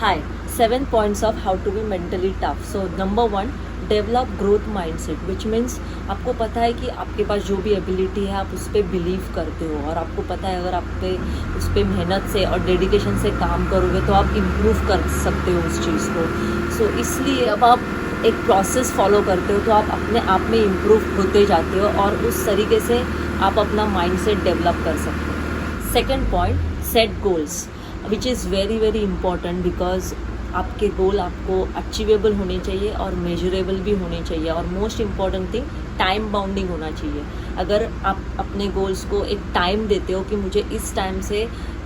Hi, 7 points of how to be mentally tough. So number 1, develop growth mindset which means आपको पता है कि आपके पास जो भी एबिलिटी है आप उस पर बिलीव करते हो और आपको पता है अगर आप पे उस पर मेहनत से और डेडिकेशन से काम करोगे तो आप इम्प्रूव कर सकते हो उस चीज़ को. सो इसलिए अब आप एक प्रोसेस फॉलो करते हो तो आप अपने आप में इम्प्रूव होते जाते हो और उस तरीके से आप अपना माइंडसेट डेवलप कर सकते हो. Second point, set goals which is very very important because आपके गोल आपको अचीवेबल होने चाहिए और मेजरेबल भी होने चाहिए और most important thing time bounding होना चाहिए. अगर आप अपने गोल्स को एक टाइम देते हो कि मुझे इस टाइम से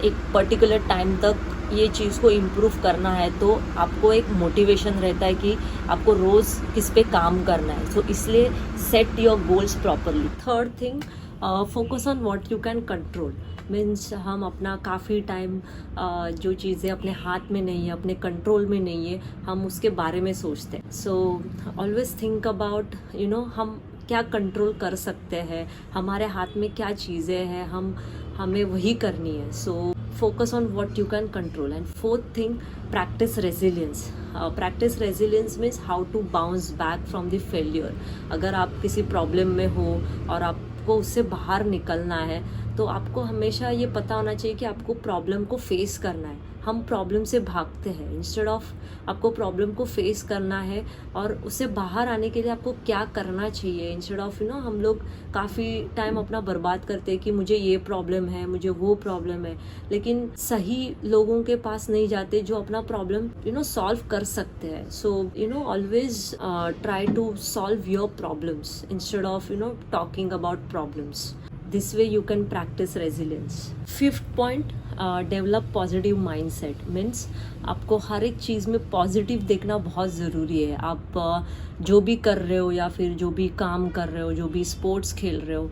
एक पर्टिकुलर टाइम तक ये चीज़ को इम्प्रूव करना है तो आपको एक मोटिवेशन रहता है कि आपको रोज़ किस पे काम करना है. सो इसलिए set your goals properly. Third thing, focus on what you can control. Means हम अपना काफ़ी टाइम जो चीज़ें अपने हाथ में नहीं है, अपने कंट्रोल में नहीं है, हम उसके बारे में सोचते हैं. सो ऑलवेज थिंक अबाउट हम क्या कंट्रोल कर सकते हैं, हमारे हाथ में क्या चीज़ें हैं, हमें वही करनी है. So focus on what you can control. And fourth thing, practice resilience. Practice resilience means how to bounce back from the failure. अगर आप किसी प्रॉब्लम में हो और आपको उससे बाहर निकलना है तो आपको हमेशा ये पता होना चाहिए कि आपको प्रॉब्लम को फेस करना है. हम प्रॉब्लम से भागते हैं इंस्टेड ऑफ आपको प्रॉब्लम को फेस करना है और उससे बाहर आने के लिए आपको क्या करना चाहिए. इंस्टेड ऑफ हम लोग काफ़ी टाइम अपना बर्बाद करते हैं कि मुझे ये प्रॉब्लम है, मुझे वो प्रॉब्लम है, लेकिन सही लोगों के पास नहीं जाते जो अपना प्रॉब्लम सॉल्व कर सकते हैं. So always try to solve your problems instead of talking about problems. This way you can practice resilience. Fifth point, develop positive mindset. Means आपको हर एक चीज़ में पॉजिटिव देखना बहुत ज़रूरी है. आप जो भी कर रहे हो या फिर जो भी काम कर रहे हो, जो भी स्पोर्ट्स खेल रहे हो,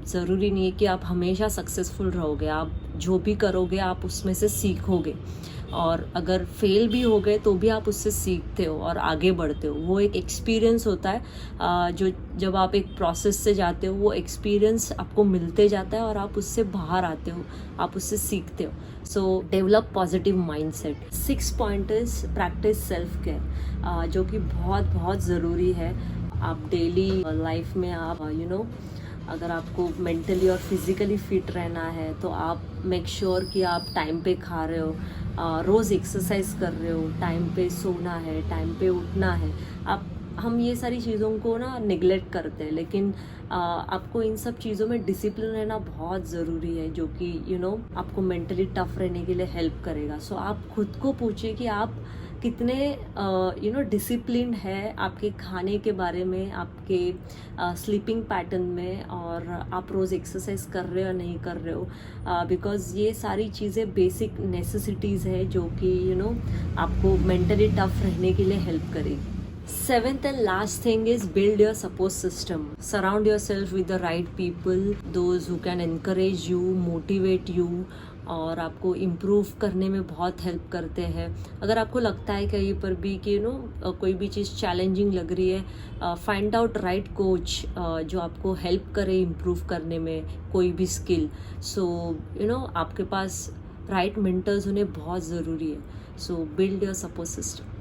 ज़रूरी नहीं है कि आप हमेशा सक्सेसफुल रहोगे. आप जो भी करोगे आप उसमें से सीखोगे और अगर फेल भी हो गए तो भी आप उससे सीखते हो और आगे बढ़ते हो. वो एक एक्सपीरियंस होता है जो जब आप एक प्रोसेस से जाते हो वो एक्सपीरियंस आपको मिलते जाता है और आप उससे बाहर आते हो, आप उससे सीखते हो. सो develop positive mindset. 6 point is practice self care जो कि बहुत बहुत ज़रूरी है. आप डेली लाइफ में आप अगर आपको मेंटली और फिज़िकली फिट रहना है तो आप मेक श्योर कि आप टाइम पे खा रहे हो, रोज़ एक्सरसाइज कर रहे हो, टाइम पे सोना है, टाइम पे उठना है. हम ये सारी चीज़ों को निगलेक्ट करते हैं, लेकिन आपको इन सब चीज़ों में डिसिप्लिन रहना बहुत ज़रूरी है जो कि आपको मेंटली टफ रहने के लिए हेल्प करेगा. सो आप खुद को पूछिए कि आप कितने डिसिप्लिन है आपके खाने के बारे में, आपके स्लीपिंग पैटर्न में, और आप रोज़ एक्सरसाइज कर रहे हो या नहीं कर रहे हो. बिकॉज ये सारी चीज़ें बेसिक नेसेसिटीज़ है जो कि आपको मेंटली टफ रहने के लिए हेल्प करेगी. Seventh and last thing is build your support system. Surround yourself with the right people, those who can encourage you, motivate you और आपको इम्प्रूव करने में बहुत हेल्प करते हैं. अगर आपको लगता है कहीं पर भी कि कोई भी चीज़ चैलेंजिंग लग रही है, फाइंड आउट राइट कोच जो आपको हेल्प करे इम्प्रूव करने में कोई भी स्किल. सो आपके पास राइट मेंटर्स होने बहुत ज़रूरी है. सो बिल्ड योर सपोर्ट सिस्टम.